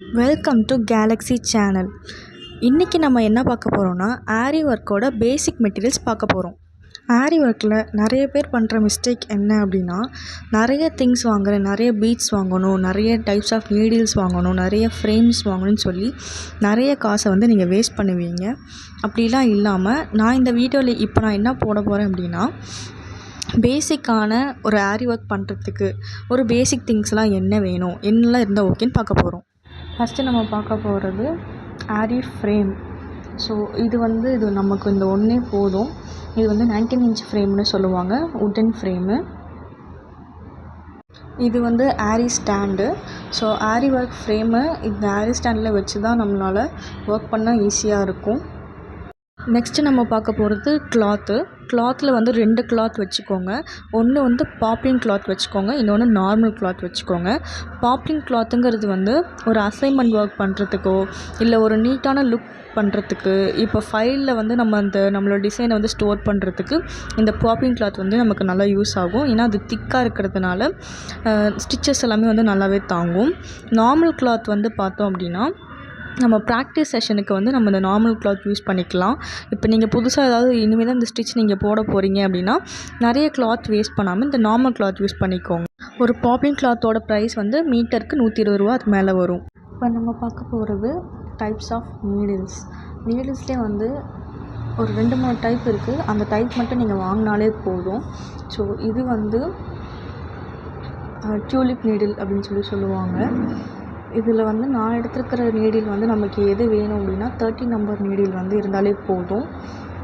Welcome to Galaxy channel. இன்றைக்கி நம்ம என்ன பார்க்க போகிறோன்னா ஆரி ஒர்க்கோட பேசிக் மெட்டீரியல்ஸ் பார்க்க போகிறோம். ஆரி ஒர்க்கில் நிறைய பேர் பண்ணுற மிஸ்டேக் என்ன அப்படின்னா, நிறைய திங்ஸ் வாங்குறேன், நிறைய பீட்ஸ் வாங்கணும், நிறைய டைப்ஸ் ஆஃப் நீடில்ஸ் வாங்கணும், நிறைய ஃப்ரேம்ஸ் வாங்கணும்னு சொல்லி நிறைய காசை வந்து நீங்கள் வேஸ்ட் பண்ணுவீங்க. அப்படிலாம் இல்லாமல் நான் இந்த வீடியோவில் இப்போ நான் என்ன போட போகிறேன் அப்படின்னா, பேசிக்கான ஒரு ஆரி ஒர்க் பண்ணுறதுக்கு ஒரு பேசிக் திங்ஸ்லாம் என்ன வேணும், என்னெல்லாம் இருந்தால் ஓகேன்னு பார்க்க போகிறோம். ஃபஸ்ட்டு நம்ம பார்க்க போகிறது ஆரி ஃப்ரேம். ஸோ இது நமக்கு இந்த ஒன்றே போதும். இது வந்து 19 இன்ச் ஃப்ரேம்னு சொல்லுவாங்க, உட்டன் ஃப்ரேமு. இது வந்து ஆரி ஸ்டாண்டு. ஸோ ஆரி ஒர்க் ஃப்ரேமை இந்த ஆரி ஸ்டாண்டில் வச்சு தான் நம்மளால் ஒர்க் பண்ண ஈஸியாக இருக்கும். நெக்ஸ்ட்டு நம்ம பார்க்க போகிறது கிளாத்தில் வந்து 2 கிளாத் வச்சுக்கோங்க. ஒன்று வந்து பாப்லின் கிளாத் வச்சுக்கோங்க, இன்னொன்று நார்மல் கிளாத் வச்சுக்கோங்க. பாப்லின் கிளாத்துங்கிறது வந்து ஒரு அசைன்மெண்ட் ஒர்க் பண்ணுறதுக்கோ இல்லை ஒரு நீட்டான லுக் பண்ணுறதுக்கு, இப்போ ஃபைலில் வந்து நம்மளோட டிசைனை வந்து ஸ்டோர் பண்ணுறதுக்கு இந்த பாப்லின் கிளாத் வந்து நமக்கு நல்லா யூஸ் ஆகும். ஏன்னா அது திக்காக இருக்கிறதுனால ஸ்டிச்சஸ் எல்லாமே வந்து நல்லாவே தாங்கும். நார்மல் கிளாத் வந்து பார்த்தோம் அப்படின்னா, நம்ம ப்ராக்டிஸ் செஷனுக்கு வந்து நம்ம இந்த நார்மல் கிளாத் யூஸ் பண்ணிக்கலாம். இப்போ நீங்கள் புதுசாக ஏதாவது இனிமேல் தான் இந்த ஸ்டிச் நீங்கள் போட போகிறீங்க அப்படின்னா, நிறைய கிளாத் வேஸ்ட் பண்ணாமல் இந்த நார்மல் கிளாத் யூஸ் பண்ணிக்கோங்க. ஒரு பாப்லின் கிளாத்தோட ப்ரைஸ் வந்து மீட்டருக்கு 120 ரூபா அதுக்கு மேலே வரும். இப்போ நம்ம பார்க்க போகிறது டைப்ஸ் ஆஃப் நீடில்ஸ்லேயே வந்து ஒரு 2-3 டைப் இருக்குது. அந்த டைப் மட்டும் நீங்கள் வாங்கினாலே போதும். ஸோ இது வந்து டியூலிப் நீடில் அப்படின்னு சொல்லுவாங்க. இதில் வந்து நான் எடுத்துருக்கிற நீடில் வந்து நமக்கு எது வேணும் அப்படின்னா 30 நம்பர் நீடில் வந்து இருந்தாலே போதும்.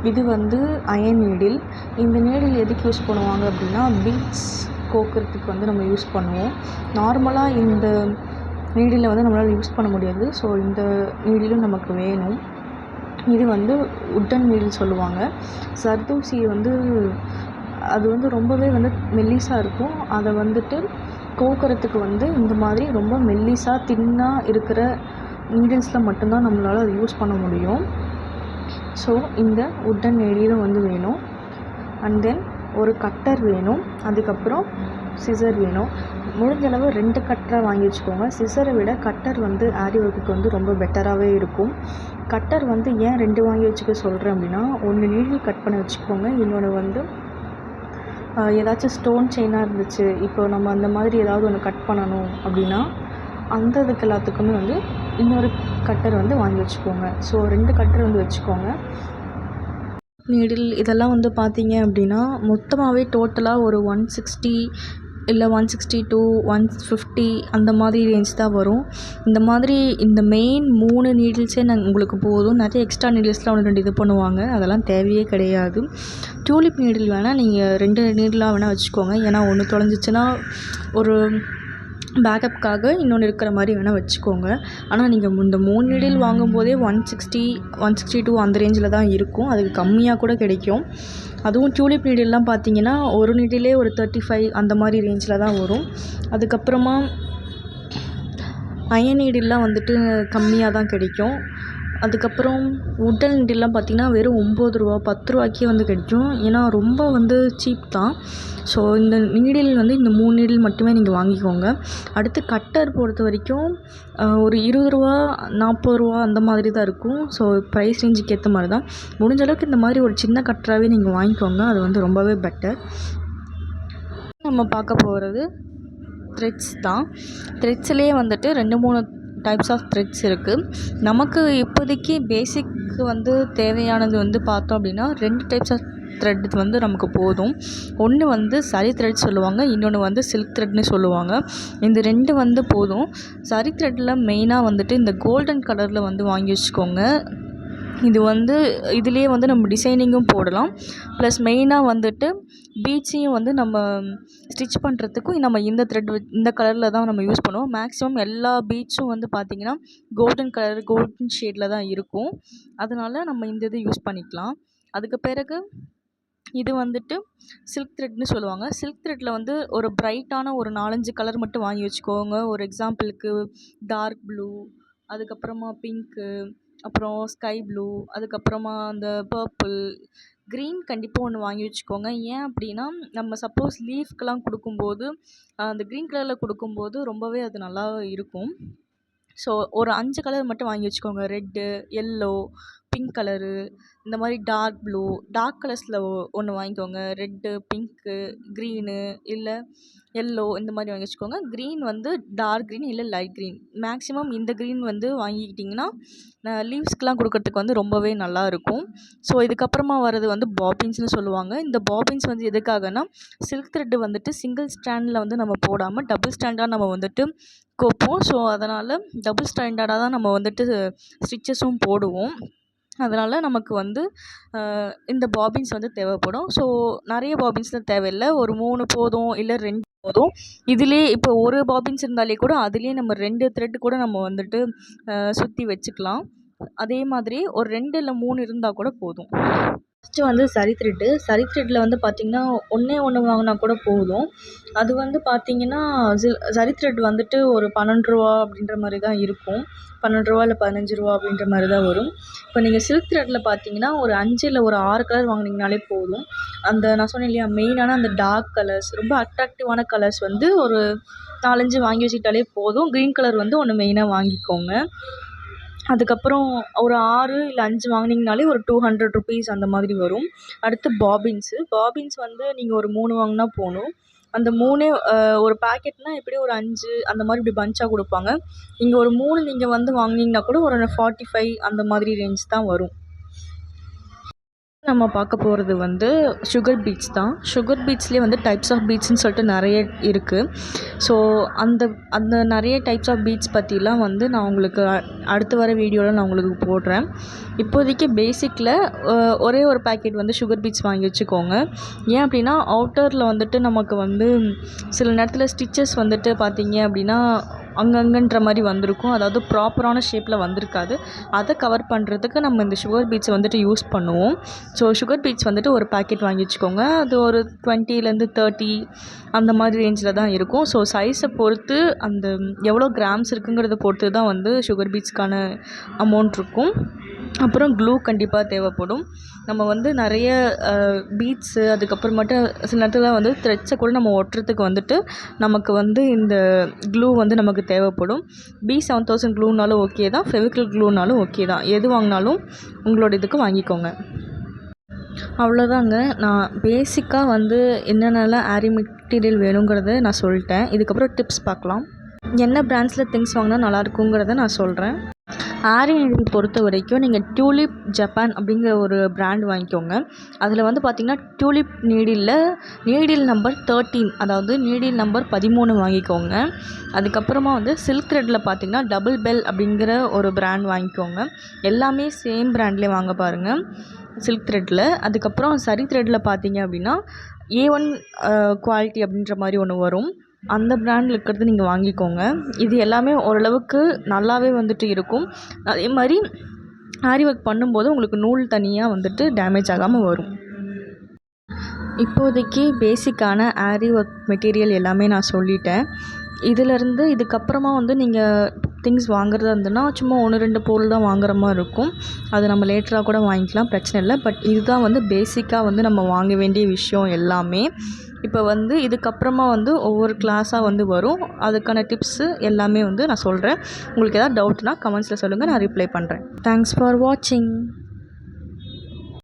இது வந்து அயன் நீடில். இந்த நீடில் எதுக்கு யூஸ் பண்ணுவாங்க அப்படின்னா, பீட்ஸ் கோக்கிறதுக்கு வந்து நம்ம யூஸ் பண்ணுவோம். நார்மலாக இந்த நீடிலை வந்து நம்மளால் யூஸ் பண்ண முடியாது. ஸோ இந்த நீடிலும் நமக்கு வேணும். இது வந்து உட்டன் நீடில் சொல்லுவாங்க. சர்தூசி வந்து அது வந்து ரொம்பவே வந்து மெல்லிஸாக இருக்கும். அதை வந்துட்டு கோக்கிறதுக்கு வந்து இந்த மாதிரி ரொம்ப மெல்லிஸாக தின்னாக இருக்கிற நீடில்ஸில் மட்டும்தான் நம்மளால் அதை யூஸ் பண்ண முடியும். ஸோ இந்த உட்டன் நீடிலும் வந்து வேணும். அண்ட் தென் ஒரு கட்டர் வேணும். அதுக்கப்புறம் சிசர் வேணும். முடிஞ்சளவு 2 கட்டரை வாங்கி வச்சுக்கோங்க. சிசரை விட கட்டர் வந்து ஆரி ஒர்க்குக்கு வந்து ரொம்ப பெட்டராகவே இருக்கும். கட்டர் வந்து ஏன் 2 வாங்கி வச்சுக்க சொல்கிறேன் அப்படின்னா, ஒன்று நீடில் கட் பண்ணி வச்சுக்கோங்க, இன்னொன்று வந்து ஏதாச்சும் ஸ்டோன் செயினாக இருந்துச்சு, இப்போ நம்ம அந்த மாதிரி ஏதாவது ஒன்று கட் பண்ணணும் அப்படின்னா அந்த இதுக்கு எல்லாத்துக்குமே வந்து இன்னொரு கட்டர் வந்து வாங்கி வச்சுக்கோங்க. ஸோ 2 கட்டர் வந்து வச்சுக்கோங்க. நீடில் இதெல்லாம் வந்து பார்த்தீங்க அப்படின்னா மொத்தமாகவே டோட்டலாக ஒரு 160 இல்லை 160 to 150 அந்த மாதிரி ரேஞ்ச் தான் வரும். இந்த மாதிரி இந்த மெயின் 3 நீடில்ஸே உங்களுக்கு போதும். நிறைய எக்ஸ்ட்ரா நீடில்ஸ்லாம் 1-2 இது பண்ணுவாங்க, அதெல்லாம் தேவையே கிடையாது. டியூலிப் நீடில் வேணால் நீங்கள் 2 நீடிலாக வேணால் வச்சுக்கோங்க. ஏன்னா ஒன்று தொலைஞ்சிச்சின்னா ஒரு பேக்கப்புக்காக இன்னொன்று இருக்கிற மாதிரி வேணால் வச்சுக்கோங்க. ஆனால் நீங்கள் இந்த 3 நீடில் வாங்கும்போதே 160 அந்த ரேஞ்சில் தான் இருக்கும். அதுக்கு கம்மியாக கூட கிடைக்கும். அதுவும் டியூலிப் நீடில்லாம் பார்த்தீங்கன்னா ஒரு நீடிலே ஒரு 35 அந்த மாதிரி ரேஞ்சில் தான் வரும். அதுக்கப்புறமா அயன் நீடில்லாம் வந்துட்டு கம்மியாக தான் கிடைக்கும். அதுக்கப்புறம் உட்டன் நீடில்லாம் பார்த்திங்கன்னா வெறும் 9 ரூபா 10 ரூபாய்க்கே வந்து கிடைக்கும். ஏன்னா ரொம்ப வந்து சீப் தான். ஸோ இந்த நீடில் வந்து இந்த 3 நீடில் மட்டுமே நீங்கள் வாங்கிக்கோங்க. அடுத்து கட்டர் பொறுத்த வரைக்கும் ஒரு 20 ரூபா 40 ரூபா அந்த மாதிரி தான் இருக்கும். ஸோ ப்ரைஸ் ரேஞ்சுக்கு ஏற்ற மாதிரி தான். முடிஞ்ச அளவுக்கு இந்த மாதிரி ஒரு சின்ன கட்டராகவே நீங்கள் வாங்கிக்கோங்க, அது வந்து ரொம்பவே பெட்டர். நம்ம பார்க்க போகிறது த்ரெட்ஸ் தான். த்ரெட்ஸ்லேயே வந்துட்டு 2-3 டைப்ஸ் ஆஃப் த்ரெட்ஸ் இருக்குது. நமக்கு இப்போதைக்கு பேசிக்கு வந்து தேவையானது வந்து பார்த்தோம் அப்படின்னா 2 டைப்ஸ் ஆஃப் த்ரெட் வந்து நமக்கு போதும். ஒன்று வந்து சரி த்ரெட் சொல்லுவாங்க, இன்னொன்று வந்து சில்க் த்ரெட்னு சொல்லுவாங்க. இந்த 2 வந்து போதும். சரி த்ரெட்டில் மெயினாக வந்துட்டு இந்த கோல்டன் கலரில் வந்து வாங்கி வச்சுக்கோங்க. இது வந்து இதுலேயே வந்து நம்ம டிசைனிங்கும் போடலாம். ப்ளஸ் மெயினாக வந்துட்டு பீட்ஸையும் வந்து நம்ம ஸ்டிச் பண்ணுறதுக்கும் நம்ம இந்த த்ரெட் இந்த கலரில் தான் நம்ம யூஸ் பண்ணுவோம். மேக்ஸிமம் எல்லா பீட்ஸும் வந்து பார்த்திங்கன்னா கோல்டன் ஷேடில் தான் இருக்கும். அதனால் நம்ம இந்த இது யூஸ் பண்ணிக்கலாம். அதுக்கு பிறகு இது வந்துட்டு சில்க் த்ரெட்னு சொல்லுவாங்க. சில்க் த்ரெட்டில் வந்து ஒரு பிரைட்டான ஒரு 4-5 கலர் மட்டும் வாங்கி வச்சுக்கோங்க. ஒரு எக்ஸாம்பிளுக்கு டார்க் ப்ளூ, அதுக்கப்புறமா பிங்க்கு, அப்புறம் ஸ்கை ப்ளூ, அதுக்கப்புறமா அந்த பர்பிள், க்ரீன் கண்டிப்பாக ஒன்று வாங்கி வச்சுக்கோங்க. ஏன் அப்படின்னா நம்ம சப்போஸ் லீஃப்க்கெலாம் கொடுக்கும்போது அந்த க்ரீன் கலரில் கொடுக்கும்போது ரொம்பவே அது நல்லா இருக்கும். ஸோ ஒரு 5 கலர் மட்டும் வாங்கி வச்சுக்கோங்க. ரெட்டு, எல்லோ, பிங்க் கலரு, இந்த மாதிரி டார்க் ப்ளூ, டார்க் கலர்ஸில் ஒன்று வாங்கிக்கோங்க. ரெட்டு, பிங்க்கு, க்ரீனு இல்லை எல்லோ இந்த மாதிரி வாங்கி வச்சுக்கோங்க. க்ரீன் வந்து டார்க் க்ரீன் இல்லை லைட் க்ரீன். மேக்ஸிமம் இந்த க்ரீன் வந்து வாங்கிக்கிட்டிங்கன்னா லீவ்ஸ்க்கெலாம் கொடுக்கறதுக்கு வந்து ரொம்பவே நல்லாயிருக்கும். ஸோ இதுக்கப்புறமா வர்றது வந்து பாபின்ஸ்னு சொல்லுவாங்க. இந்த பாபின்ஸ் வந்து எதுக்காகனா சில்க் த்ரெட்டு வந்துட்டு சிங்கிள் ஸ்டாண்டில் வந்து நம்ம போடாமல் டபுள் ஸ்டாண்டாக நம்ம வந்துட்டு கோப்போம். ஸோ அதனால் டபுள் ஸ்டாண்டர்டாக தான் நம்ம வந்துட்டு ஸ்டிச்சஸும் போடுவோம். அதனால் நமக்கு வந்து இந்த பாபின்ஸ் வந்து தேவைப்படும். ஸோ நிறைய பாபின்ஸ்லாம் தேவையில்லை. ஒரு 3 போதும், இல்லை 2 போதும். இதிலே இப்போ ஒரு பாபின்ஸ் இருந்தாலே கூட அதிலே நம்ம 2 த்ரெட் கூட நம்ம வந்துட்டு சுற்றி வச்சுக்கலாம். அதே மாதிரி ஒரு 2 இல்லை 3 இருந்தால் கூட போதும். ஃபஸ்ட்டு வந்து சரி த்ரெட்டில் வந்து பார்த்திங்கன்னா ஒன்று வாங்கினா கூட போதும். அது வந்து பார்த்திங்கன்னா சரி த்ரெட் வந்துட்டு ஒரு ₹12 அப்படின்ற மாதிரி தான் இருக்கும். ₹12 இல்லை ₹15 அப்படின்ற மாதிரி தான் வரும். இப்போ நீங்கள் சில்க் த்ரெட்டில் பார்த்திங்கன்னா ஒரு 5 இல்லை ஒரு 6 கலர் வாங்கினீங்கனாலே போதும். அந்த நான் சொன்னேன் இல்லையா, மெயினான அந்த டார்க் கலர்ஸ், ரொம்ப அட்ராக்டிவான கலர்ஸ் வந்து ஒரு 4, 5 வாங்கி வச்சுக்கிட்டாலே போதும். க்ரீன் கலர் வந்து ஒன்று மெயினாக வாங்கிக்கோங்க. அதுக்கப்புறம் ஒரு 6 இல்லை 5 வாங்கினீங்கனாலே ஒரு ₹200 அந்த மாதிரி வரும். அடுத்து பாபின்ஸ் வந்து நீங்கள் ஒரு 3 வாங்கினா போதும். அந்த 3 ஒரு பேக்கெட்னால் எப்படியும் ஒரு 5 அந்த மாதிரி இப்படி பஞ்சாக கொடுப்பாங்க. நீங்கள் ஒரு 3 நீங்கள் வந்து வாங்கினீங்கன்னா கூட ஒரு 45 அந்த மாதிரி ரேஞ்ச் தான் வரும். நம்ம பார்க்க போகிறது வந்து சுகர் பீட்ஸ் தான். சுகர் பீட்ஸ்லேயே வந்து டைப்ஸ் ஆஃப் பீட்ஸ்னு சொல்லிட்டு நிறைய இருக்குது. ஸோ அந்த நிறைய டைப்ஸ் ஆஃப் பீட்ஸ் பற்றிலாம் வந்து நான் உங்களுக்கு அடுத்து வர வீடியோவில் நான் உங்களுக்கு போடுறேன். இப்போதைக்கு பேசிக்கில் ஒரே ஒரு பேக்கெட் வந்து சுகர் பீட்ஸ் வாங்கி வச்சுக்கோங்க. ஏன் அப்படின்னா அவுட்டரில் வந்துட்டு நமக்கு வந்து சில நேரத்தில் ஸ்டிச்சஸ் வந்துட்டு பார்த்திங்க அப்படின்னா அங்கங்கன்ற மாதிரி வந்திருக்கும். அதாவது ப்ராப்பரான ஷேப்பில் வந்திருக்காது. அதை கவர் பண்ணுறதுக்கு நம்ம இந்த சுகர் பீட்ஸ் வந்துட்டு யூஸ் பண்ணுவோம். ஸோ சுகர் பீட்ஸ் வந்துட்டு ஒரு பேக்கெட் வாங்கி வச்சுக்கோங்க. அது ஒரு 20லேருந்து 30 அந்த மாதிரி ரேஞ்சில் தான் இருக்கும். ஸோ சைஸை பொறுத்து அந்த எவ்வளோ கிராம்ஸ் இருக்குங்கிறத பொறுத்து தான் வந்து சுகர் பீட்ஸ்க்கான அமௌண்ட் இருக்கும். அப்புறம் க்ளூ கண்டிப்பாக தேவைப்படும். நம்ம வந்து நிறைய பீட்ஸு அதுக்கப்புறமேட்டு சில நேரத்தில் வந்து த்ரெட்ஸை கூட நம்ம ஒட்டுறதுக்கு வந்துட்டு நமக்கு வந்து இந்த க்ளூ வந்து நமக்கு தேவைப்படும். B7000 க்ளூனாலும் ஓகே தான், ஃபெவிக்ரில் க்ளூனாலும் ஓகே தான். எது வாங்கினாலும் உங்களோட இதுக்கு வாங்கிக்கோங்க. அவ்வளோதாங்க. நான் பேசிக்காக வந்து என்னென்னலாம் ஆரி மெட்டீரியல் வேணுங்கிறத நான் சொல்லிட்டேன். இதுக்கப்புறம் டிப்ஸ் பார்க்கலாம். என்ன பிராண்ட்ஸில் திங்ஸ் வாங்கினா நல்லாயிருக்குங்கிறத நான் சொல்கிறேன். ஆரி நீடில் பொறுத்த வரைக்கும் நீங்கள் டியூலிப் ஜப்பான் அப்படிங்கிற ஒரு பிராண்ட் வாங்கிக்கோங்க. அதில் வந்து பார்த்திங்கன்னா டியூலிப் நீடில் நம்பர் 13, அதாவது நீடில் நம்பர் 13 வாங்கிக்கோங்க. அதுக்கப்புறமா வந்து சில்க் த்ரெட்டில் பார்த்திங்கன்னா டபுள் பெல் அப்படிங்கிற ஒரு பிராண்ட் வாங்கிக்கோங்க. எல்லாமே சேம் பிராண்ட்லேயே வாங்க பாருங்கள் சில்க் த்ரெட்டில். அதுக்கப்புறம் சரி த்ரெட்டில் பார்த்திங்க அப்படின்னா A1 குவாலிட்டி அப்படின்ற மாதிரி ஒன்று வரும். அந்த பிராண்டில் இருக்கிறது நீங்கள் வாங்கிக்கோங்க. இது எல்லாமே ஓரளவுக்கு நல்லாவே வந்துட்டு இருக்கும். அதே மாதிரி ஆரி ஒர்க் பண்ணும்போது உங்களுக்கு நூல் தனியாக வந்துட்டு டேமேஜ் ஆகாமல் வரும். இப்போதைக்கு பேசிக்கான ஆரி ஒர்க் மெட்டீரியல் எல்லாமே நான் சொல்லிட்டேன். இதிலேருந்து இதுக்கப்புறமா வந்து நீங்கள் திங்ஸ் வாங்குறதா இருந்ததுன்னா சும்மா 1-2 பொருள் தான் வாங்குற மாதிரி இருக்கும். அது நம்ம லேட்டராக கூட வாங்கிக்கலாம், பிரச்சனை இல்லை. பட் இதுதான் வந்து பேசிக்காக வந்து நம்ம வாங்க வேண்டிய விஷயம் எல்லாமே. இப்போ வந்து இதுக்கப்புறமா வந்து ஒவ்வொரு கிளாஸாக வந்து வரும். அதுக்கான டிப்ஸு எல்லாமே வந்து நான் சொல்கிறேன். உங்களுக்கு எதாவது டவுட்னா கமெண்ட்ஸில் சொல்லுங்கள், நான் ரிப்ளை பண்ணுறேன். தேங்க்ஸ் ஃபார் வாட்சிங்.